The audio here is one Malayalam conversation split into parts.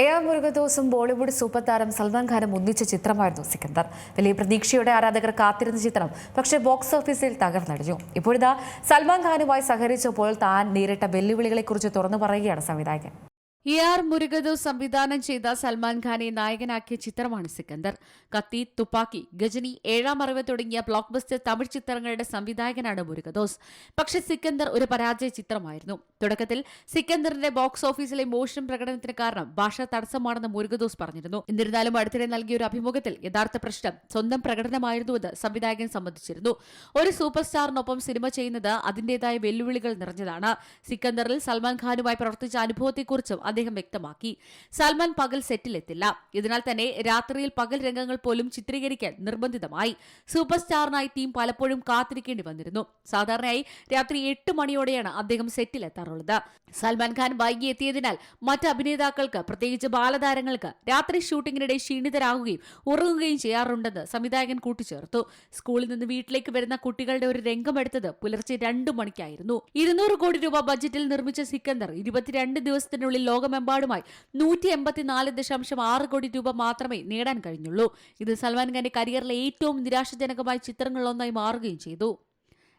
എ.ആർ. മുരുകദോസും ബോളിവുഡ് സൂപ്പർ താരം സൽമാൻ ഖാനും ഒന്നിച്ച ചിത്രമായിരുന്നു സിക്കന്ദർ. വലിയ പ്രതീക്ഷയോടെ ആരാധകർ കാത്തിരുന്ന ചിത്രം പക്ഷേ ബോക്സ് ഓഫീസിൽ തകർന്നടിഞ്ഞു. ഇപ്പോഴിതാ സൽമാൻ ഖാനുമായി സഹകരിച്ചപ്പോൾ താൻ നേരിട്ട വെല്ലുവിളികളെക്കുറിച്ച് തുറന്നു പറയുകയാണ് സംവിധായകൻ. എ.ആർ. മുരുകദോസ് സംവിധാനം ചെയ്ത സൽമാൻ ഖാനെ നായകനാക്കിയ ചിത്രമാണ് സിക്കന്ദർ. കത്തി, തുപ്പാക്കി, ഗജനി, ഏഴാം അറിവ് തുടങ്ങിയ ബ്ലോക്ക് ബസ്റ്റർ തമിഴ് ചിത്രങ്ങളുടെ സംവിധായകനാണ് മുരുകദോസ്. പക്ഷേ സിക്കന്ദർ ഒരു പരാജയ ചിത്രമായിരുന്നു. തുടക്കത്തിൽ സിക്കന്ദറിന്റെ ബോക്സ് ഓഫീസിലെ മോശം പ്രകടനത്തിന് കാരണം ഭാഷാ തടസ്സമാണെന്ന് മുരുകദോസ് പറഞ്ഞിരുന്നു. എന്നിരുന്നാലും അടുത്തിടെ നൽകിയ ഒരു അഭിമുഖത്തിൽ യഥാർത്ഥ പ്രശ്നം സ്വന്തം പ്രകടനമായിരുന്നുവെന്ന് സംവിധായകൻ സമ്മതിച്ചിരുന്നു. ഒരു സൂപ്പർ സ്റ്റാറിനൊപ്പം സിനിമ ചെയ്യുന്നത് അതിന്റേതായ വെല്ലുവിളികൾ നിറഞ്ഞതാണ്. സിക്കന്ദറിൽ സൽമാൻ ഖാനുമായി പ്രവർത്തിച്ച അനുഭവത്തെക്കുറിച്ചും അദ്ദേഹം വ്യക്തമാക്കി. സൽമാൻ പകൽ സെറ്റിലെത്തില്ല. ഇതിനാൽ തന്നെ രാത്രിയിൽ പകൽ രംഗങ്ങൾ പോലും ചിത്രീകരിക്കാൻ നിർബന്ധിതമായി. സൂപ്പർ സ്റ്റാറിനായി ടീം പലപ്പോഴും കാത്തിരിക്കേണ്ടി വന്നിരുന്നു. സാധാരണയായി രാത്രി 8 മണിയോടെയാണ് അദ്ദേഹം സെറ്റിലെത്താറുള്ളത്. സൽമാൻ ഖാൻ വൈകി എത്തിയതിനാൽ മറ്റ് അഭിനേതാക്കൾക്ക്, പ്രത്യേകിച്ച് ബാലതാരങ്ങൾക്ക് രാത്രി ഷൂട്ടിങ്ങിനിടെ ക്ഷീണിതരാകുകയും ഉറങ്ങുകയും ചെയ്യാറുണ്ടെന്ന് സംവിധായകൻ കൂട്ടിച്ചേർത്തു. സ്കൂളിൽ നിന്ന് വീട്ടിലേക്ക് വരുന്ന കുട്ടികളുടെ ഒരു രംഗമെടുത്തത് പുലർച്ചെ 2 മണിക്കായിരുന്നു. 200 കോടി രൂപ ബജറ്റിൽ നിർമ്മിച്ച സിക്കന്ദർ 22 ദിവസത്തിനുള്ളിൽ ലോകമെമ്പാടുമായി 184.6 കോടി രൂപ മാത്രമേ നേടാൻ കഴിഞ്ഞുള്ളൂ. ഇത് സൽമാൻ ഖാന്റെ കരിയറിലെ ഏറ്റവും നിരാശാജനകമായ ചിത്രങ്ങളിലൊന്നായി മാറുകയും ചെയ്തു.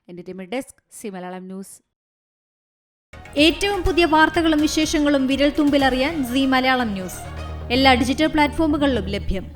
Entertainment desk, C Malayalam news. ഏറ്റവും പുതിയ വാർത്തകളും വിശേഷങ്ങളും വിരൽ തുമ്പിലറിയാൻ സി മലയാളം ന്യൂസ് എല്ലാ ഡിജിറ്റൽ പ്ലാറ്റ്ഫോമുകളിലും ലഭ്യം.